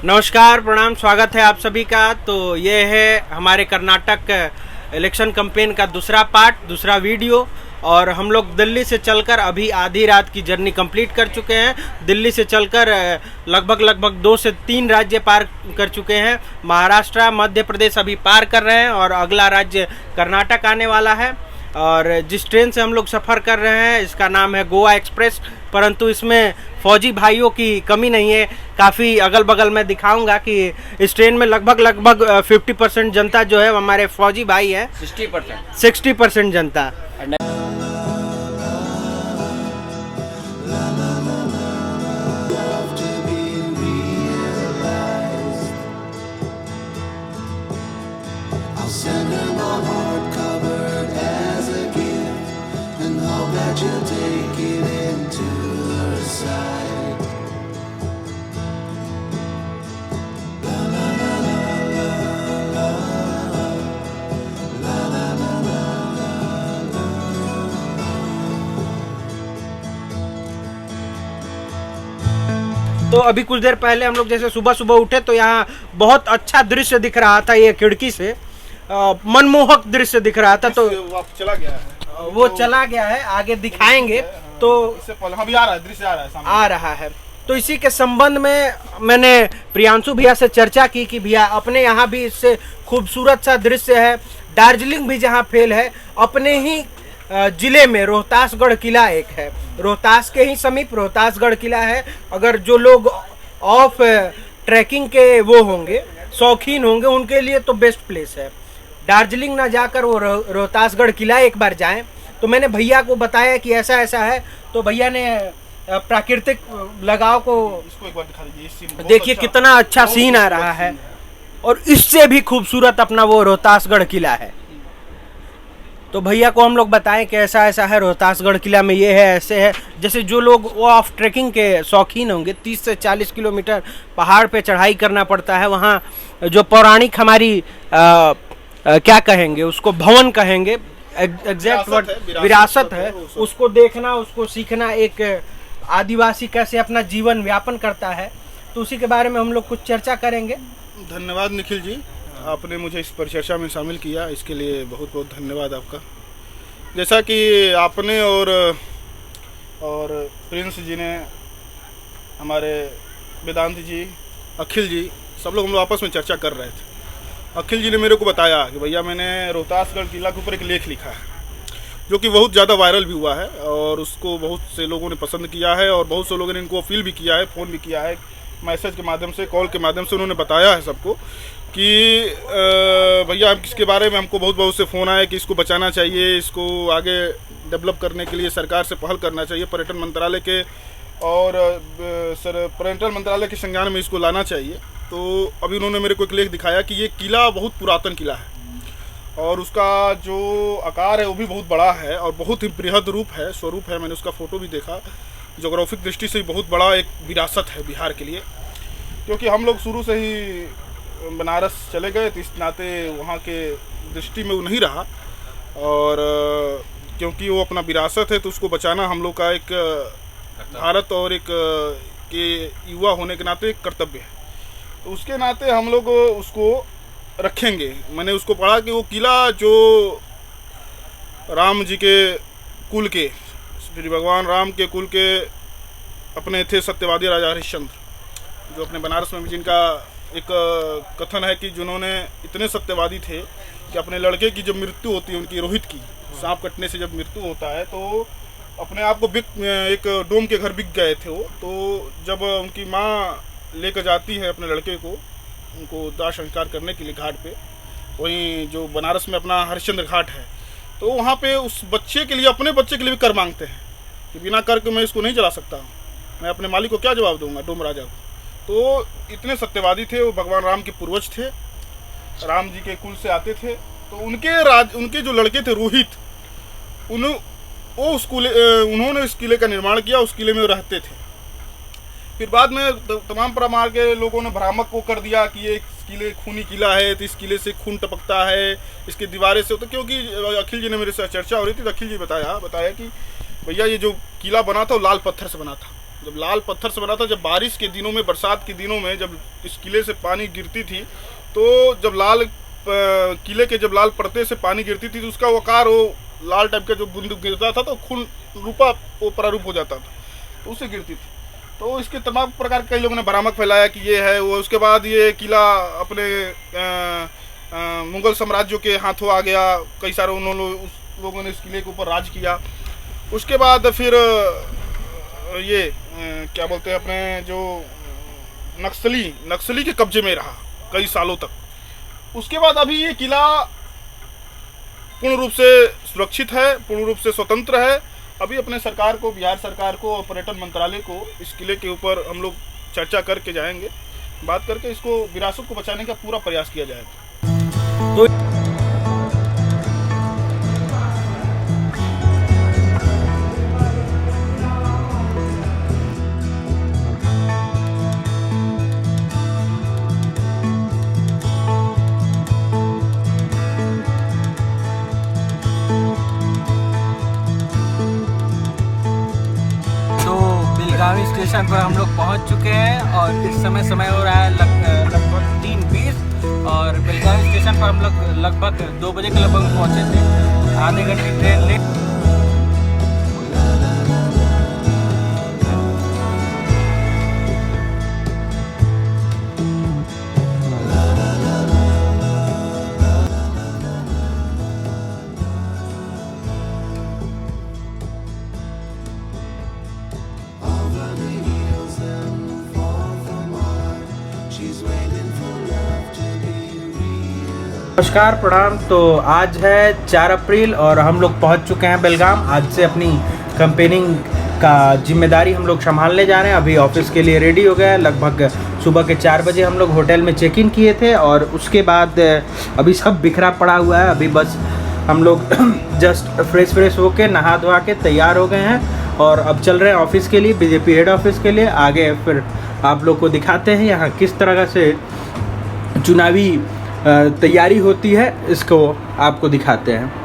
नमस्कार, प्रणाम, स्वागत है आप सभी का। तो ये है हमारे कर्नाटक इलेक्शन कैंपेन का दूसरा वीडियो। और हम लोग दिल्ली से चलकर अभी आधी रात की जर्नी कंप्लीट कर चुके हैं। दिल्ली से चलकर लगभग 2 से 3 राज्य पार कर चुके हैं। महाराष्ट्र, मध्य प्रदेश अभी पार कर रहे हैं और अगला राज्य कर्नाटक आने वाला है। और जिस ट्रेन से हम लोग सफ़र कर रहे हैं इसका नाम है गोवा एक्सप्रेस, परंतु इसमें फौजी भाइयों की कमी नहीं है। काफ़ी अगल बगल मैं दिखाऊंगा कि इस ट्रेन में लगभग 50% जनता जो है हमारे फौजी भाई हैं। 60% जनता। तो अभी कुछ देर पहले हम लोग जैसे सुबह उठे तो यहाँ बहुत अच्छा दृश्य दिख रहा था। ये खिड़की से मनमोहक दृश्य दिख रहा था। तो चला गया है, वो चला गया है, आगे दिखाएंगे। तो इससे पहले अभी आ रहा है, दृश्य आ रहा है सामने। आ रहा है। तो इसी के संबंध में मैंने प्रियांशु भैया से चर्चा की कि भैया अपने यहाँ भी इससे खूबसूरत सा दृश्य है। दार्जिलिंग भी जहाँ फेल है, अपने ही जिले में रोहतासगढ़ किला एक है। रोहतास के ही समीप रोहतासगढ़ किला है। अगर जो लोग ऑफ ट्रैकिंग के वो होंगे, शौकीन होंगे, उनके लिए तो बेस्ट प्लेस है। दार्जिलिंग ना जाकर वो रोहतासगढ़ किला एक बार जाएं। तो मैंने भैया को बताया कि ऐसा ऐसा है। तो भैया ने प्राकृतिक लगाव को इसको एक बार दिखा दीजिए। देखिए कितना अच्छा सीन आ रहा है। और इससे भी खूबसूरत अपना वो रोहतासगढ़ किला है। तो भैया को हम लोग बताएं कि ऐसा ऐसा है रोहतासगढ़ किला में, ये है, ऐसे है। जैसे जो लोग वो ऑफ ट्रैकिंग के शौकीन होंगे, 30 से 40 किलोमीटर पहाड़ पे चढ़ाई करना पड़ता है। वहाँ जो पौराणिक हमारी क्या कहेंगे, उसको भवन कहेंगे, एग्जैक्ट वर्ड विरासत है, उसको देखना, उसको सीखना। एक आदिवासी कैसे अपना जीवन व्यापन करता है, तो उसी के बारे में हम लोग कुछ चर्चा करेंगे। धन्यवाद निखिल जी, आपने मुझे इस परिचर्चा में शामिल किया, इसके लिए बहुत बहुत धन्यवाद आपका। जैसा कि आपने और प्रिंस जी ने, हमारे वेदांत जी, अखिल जी, सब लोग हम लोग आपस में चर्चा कर रहे थे। अखिल जी ने मेरे को बताया कि भैया मैंने रोहतासगढ़ किला के ऊपर एक लेख लिखा है जो कि बहुत ज़्यादा वायरल भी हुआ है और उसको बहुत से लोगों ने पसंद किया है और बहुत से लोगों ने इनको अपील भी किया है, फ़ोन भी किया है, मैसेज के माध्यम से, कॉल के माध्यम से उन्होंने बताया है सबको कि भैया इसके बारे में हमको बहुत से फ़ोन आए कि इसको बचाना चाहिए, इसको आगे डेवलप करने के लिए सरकार से पहल करना चाहिए, पर्यटन मंत्रालय के और पर्यटन मंत्रालय के संज्ञान में इसको लाना चाहिए। तो अभी उन्होंने मेरे को एक लेख दिखाया कि ये किला बहुत पुरातन किला है और उसका जो आकार है वो भी बहुत बड़ा है और बहुत ही बृहद स्वरूप है। मैंने उसका फ़ोटो भी देखा। जोग्राफिक दृष्टि से बहुत बड़ा एक विरासत है बिहार के लिए, क्योंकि हम लोग शुरू से ही बनारस चले गए तो इस नाते वहाँ के दृष्टि में वो नहीं रहा। और क्योंकि वो अपना विरासत है तो उसको बचाना हम लोग का एक भारत और एक के युवा होने के नाते एक कर्तव्य है। तो उसके नाते हम लोग उसको रखेंगे। मैंने उसको पढ़ा कि वो किला जो राम जी के कुल के, श्री भगवान राम के कुल के अपने थे सत्यवादी राजा हरिश्चंद्र, जो अपने बनारस में भी, जिनका एक कथन है कि जिन्होंने इतने सत्यवादी थे कि अपने लड़के की जब मृत्यु होती है, उनकी रोहित की सांप कटने से जब मृत्यु होता है, तो अपने आप को एक डोम के घर बिक गए थे वो। तो जब उनकी माँ लेकर जाती है अपने लड़के को, उनको दाह संस्कार करने के लिए घाट पे, वहीं जो बनारस में अपना हरिश्चंद्र घाट है, तो वहाँ पे उस बच्चे के लिए, अपने बच्चे के लिए भी कर मांगते हैं कि बिना कर के मैं इसको नहीं चला सकता, मैं अपने मालिक को क्या जवाब दूंगा, डोम राजा को। तो इतने सत्यवादी थे वो, भगवान राम के पूर्वज थे, राम जी के कुल से आते थे। तो उनके जो लड़के थे रोहित, उन्होंने इस किले का निर्माण किया, उस किले में वो रहते थे। फिर बाद में तमाम प्रमाण के लोगों ने भ्रामक को कर दिया कि ये किले खूनी किला है, तो इस किले से खून टपकता है, इसकी दीवारें से। तो क्योंकि अखिल जी ने मेरे साथ चर्चा हो रही थी तो अखिल जी बताया कि भैया ये जो किला बना था वो लाल पत्थर से बना था, जब लाल पत्थर से बना था, जब बारिश के दिनों में, बरसात के दिनों में जब इस किले से पानी गिरती थी, तो जब किले के जब लाल पर्दे से पानी गिरती थी तो उसका वकार वो लाल टाइप का जो बूंद गिरता था तो खून रूपा वो प्रारूप हो जाता था, तो उससे गिरती थी। तो इसके तमाम प्रकार कई लोगों ने भ्रामक फैलाया कि ये है वो। उसके बाद ये किला अपने मुगल साम्राज्यों के हाथों आ गया, कई सारे उस लोगों ने इस किले के ऊपर राज किया। उसके बाद फिर ये क्या बोलते हैं, अपने जो नक्सली के कब्जे में रहा कई सालों तक। उसके बाद अभी ये किला पूर्ण रूप से सुरक्षित है, पूर्ण रूप से स्वतंत्र है। अभी अपने सरकार को, बिहार सरकार को और पर्यटन मंत्रालय को इस किले के ऊपर हम लोग चर्चा करके जाएंगे, बात करके इसको विरासत को बचाने का पूरा प्रयास किया जाएगा। तो बेलगावी स्टेशन पर हम लोग पहुंच चुके हैं और इस समय हो रहा है लगभग 3:20 और बेलगावी स्टेशन पर हम लोग लगभग 2 बजे के लगभग पहुंचे थे। आधे घंटे ट्रेन लेट। नमस्कार, प्रणाम। तो आज है 4 अप्रैल और हम लोग पहुंच चुके हैं बेलगाम। आज से अपनी कंपेनिंग का जिम्मेदारी हम लोग संभालने जा रहे हैं। अभी ऑफिस के लिए रेडी हो गए हैं। लगभग सुबह के 4 बजे हम लोग होटल में चेक इन किए थे और उसके बाद अभी सब बिखरा पड़ा हुआ है। अभी बस हम लोग जस्ट फ्रेश होके नहा धोआ के तैयार हो गए हैं और अब चल रहे हैं ऑफिस के लिए, बीजेपी हेड ऑफिस के लिए। आगे फिर आप लोग को दिखाते हैं यहाँ किस तरह से चुनावी तैयारी होती है, इसको आपको दिखाते हैं।